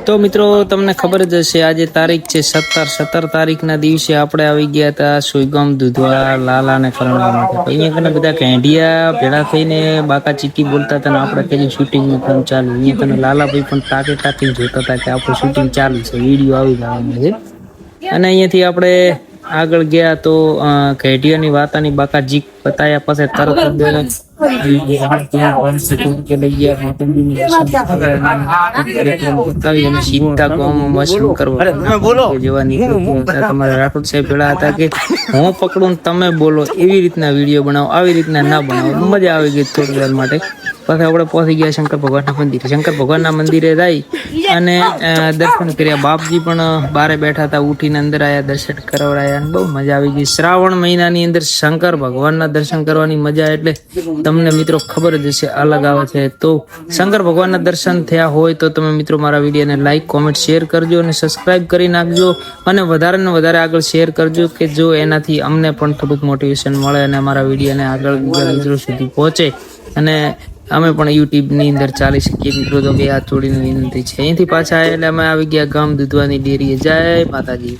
તો મિત્રો તમને ખબર જ હશે આજે તારીખ છે 17 તારીખના દિવસે આપણે આવી ગયા હતા સુઈગામ દુધવા લાલા ને ફરવા માટે. અહીંયા કને બધા કેંડિયા ભેળા થઈને બાકા ચીકી બોલતા હતા ને આપણે કઈ શૂટિંગ નું કામ ચાલુ. અહીંયા કને લાલાભાઈ પણ તાકી જોતા હતા કે આપણું શૂટિંગ ચાલુ છે, વિડીયો આવી જવાનું છે. અને અહીંયાથી આપણે આગળ ગયા તો કેડિયાની વાતાની બાકા જીક બતાયા પછી તરત તમારે રાઠોડ સાહેબ પેલા હતા કે હું પકડું તમે બોલો, એવી રીતના વિડીયો બનાવો, આવી રીતના ના બનાવો. મજા આવી ગઈ થોડી વાર માટે. પછી આપણે પહોંચી ગયા શંકર ભગવાનના મંદિરે. શંકર ભગવાનના મંદિરે જઈ અને દર્શન કર્યા. બાપજી પણ બારે બેઠા હતા, ઉઠીને અંદર આવ્યા, દર્શન કરાવડાયા અને બહુ મજા આવી ગઈ. શ્રાવણ મહિનાની અંદર શંકર ભગવાનના દર્શન કરવાની મજા એટલે તમને મિત્રો ખબર જ હશે, અલગ આવે છે. તો શંકર ભગવાનના દર્શન થયા હોય તો તમે મિત્રો મારા વિડીયોને લાઈક, કોમેન્ટ, શેર કરજો અને સબસ્ક્રાઈબ કરી નાખજો અને વધારે ને વધારે આગળ શેર કરજો કે જો એનાથી અમને પણ થોડુંક મોટિવેશન મળે અને અમારા વિડીયોને આગળ મિત્રો સુધી પહોંચે અને અમે પણ યુટ્યુબની અંદર ચાલી શકીએ. મિત્રો તો બે હાથ જોડીને વિનંતી છે. અહીંથી પાછા એટલે અમે આવી ગયા ગામ દૂધવાની ડેરીએ. જય માતાજી.